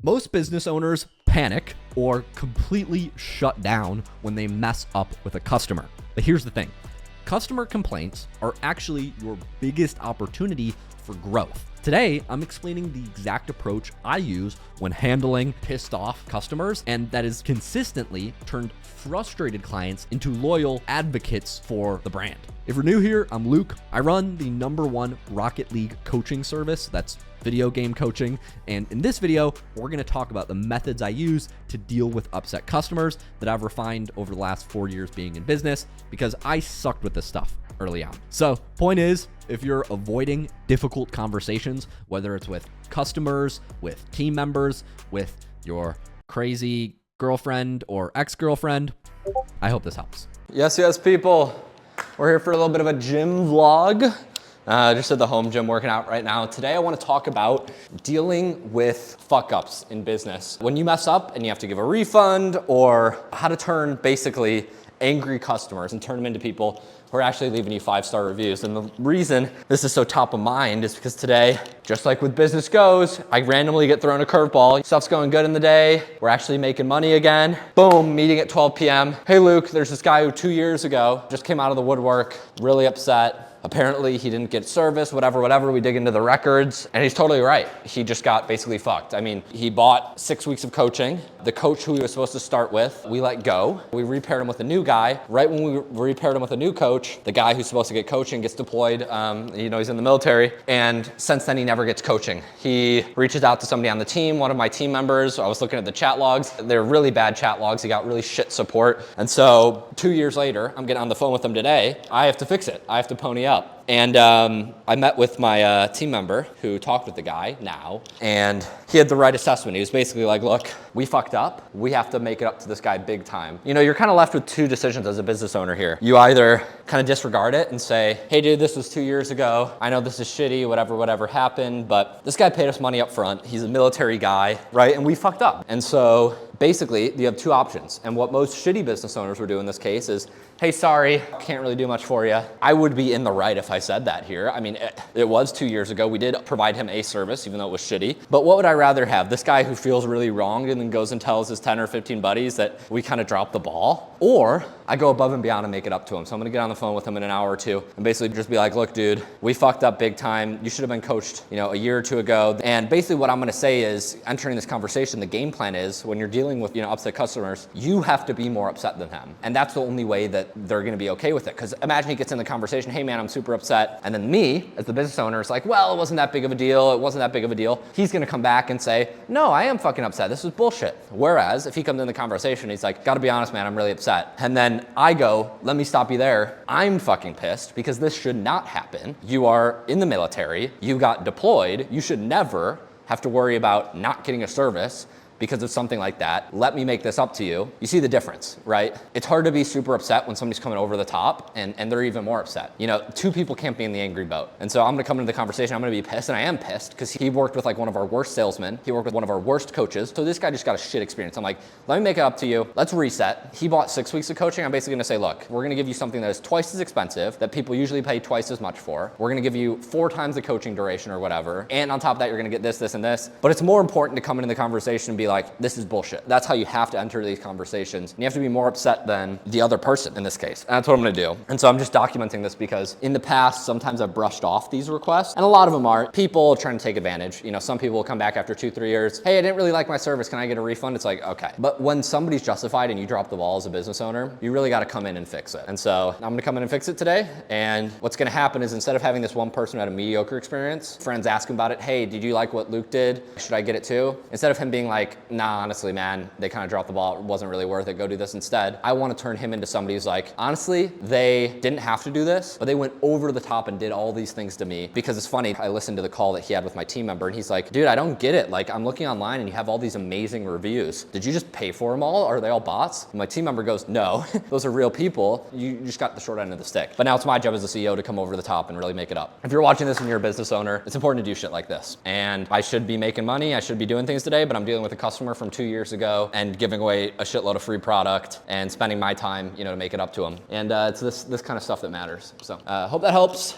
Most business owners panic or completely shut down when they mess up with a customer. But here's the thing. Customer complaints are actually your biggest opportunity for growth. Today, I'm explaining the exact approach I use when handling pissed off customers, and that has consistently turned frustrated clients into loyal advocates for the brand. If you're new here, I'm Luke. I run the #1 Rocket League coaching service, that's video game coaching. And in this video, we're gonna talk about the methods I use to deal with upset customers that I've refined over the last 4 years being in business, because I sucked with this stuff early on. So point is, if you're avoiding difficult conversations, whether it's with customers, with team members, with your crazy girlfriend or ex-girlfriend, I hope this helps. Yes, people. We're here for a little bit of a gym vlog. Just at the home gym working out right now. Today I want to talk about dealing with fuck ups in business. When you mess up and you have to give a refund, or how to turn basically angry customers and turn them into people who are actually leaving you 5-star reviews. And the reason this is so top of mind is because today, just like with business goes, I randomly get thrown a curveball. Stuff's going good in the day. We're actually making money again. Boom, meeting at 12 p.m. Hey Luke, there's this guy who 2 years ago just came out of the woodwork, really upset. Apparently he didn't get service, whatever. We dig into the records and he's totally right. He just got basically fucked. I mean, he bought 6 weeks of coaching. The coach who he was supposed to start with, we let go. We repaired him with a new guy. Right when we repaired him with a new coach, the guy who's supposed to get coaching gets deployed. He's in the military. And since then he never gets coaching. He reaches out to somebody on the team, one of my team members. I was looking at the chat logs. They're really bad chat logs. He got really shit support. And so 2 years later, I'm getting on the phone with him today. I have to fix it. I have to pony up. And I met with my team member who talked with the guy now, and he had the right assessment. He was basically like, look, we fucked up. We have to make it up to this guy big time. You know, you're kind of left with two decisions as a business owner here. You either kind of disregard it and say, hey dude, this was 2 years ago. I know this is shitty, whatever happened, but this guy paid us money up front. He's a military guy, right? And we fucked up. And so basically you have two options. And what most shitty business owners would do in this case is, hey, sorry, can't really do much for you. I would be in the right if I said that here. I mean, it was 2 years ago. We did provide him a service, even though it was shitty. But what would I rather have? This guy who feels really wronged and then goes and tells his 10 or 15 buddies that we kind of dropped the ball? Or I go above and beyond and make it up to him. So I'm gonna get on the phone with him in an hour or two and basically just be like, look, dude, we fucked up big time. You should have been coached, a year or two ago. And basically what I'm gonna say is, entering this conversation, the game plan is, when you're dealing with, upset customers, you have to be more upset than them. And that's the only way that they're gonna be okay with it. Because imagine he gets in the conversation, hey man, I'm super upset. And then me, as the business owner, is like, well, it wasn't that big of a deal. It wasn't that big of a deal. He's gonna come back and say, no, I am fucking upset. This was bullshit. Whereas if he comes in the conversation, he's like, gotta be honest, man, I'm really upset. And then I go, let me stop you there. I'm fucking pissed because this should not happen. You are in the military. You got deployed. You should never have to worry about not getting a service because of something like that. Let me make this up to you. You see the difference, right? It's hard to be super upset when somebody's coming over the top and they're even more upset. Two people can't be in the angry boat. And so I'm gonna come into the conversation, I'm gonna be pissed, and I am pissed because he worked with like one of our worst salesmen. He worked with one of our worst coaches. So this guy just got a shit experience. I'm like, let me make it up to you. Let's reset. He bought 6 weeks of coaching. I'm basically gonna say, look, we're gonna give you something that is twice as expensive, that people usually pay twice as much for. We're gonna give you 4 times the coaching duration or whatever. And on top of that, you're gonna get this, and this. But it's more important to come into the conversation and be like, this is bullshit. That's how you have to enter these conversations. And you have to be more upset than the other person in this case. And that's what I'm gonna do. And so I'm just documenting this because in the past, sometimes I've brushed off these requests, and a lot of them are people trying to take advantage. Some people will come back after 2-3 years. Hey, I didn't really like my service. Can I get a refund? It's like, okay. But when somebody's justified and you drop the ball as a business owner, you really gotta come in and fix it. And so I'm gonna come in and fix it today. And what's gonna happen is, instead of having this one person who had a mediocre experience, friends ask him about it. Hey, did you like what Luke did? Should I get it too? Instead of him being like, nah, honestly, man, they kind of dropped the ball. It wasn't really worth it. Go do this instead. I want to turn him into somebody who's like, honestly, they didn't have to do this, but they went over the top and did all these things to me. Because it's funny, I listened to the call that he had with my team member, and he's like, dude, I don't get it. Like, I'm looking online and you have all these amazing reviews. Did you just pay for them all? Are they all bots? And my team member goes, no, those are real people. You just got the short end of the stick. But now it's my job as a CEO to come over the top and really make it up. If you're watching this and you're a business owner, it's important to do shit like this. And I should be making money. I should be doing things today, but I'm dealing with a customer from 2 years ago and giving away a shitload of free product and spending my time, to make it up to them. And it's this kind of stuff that matters. So hope that helps.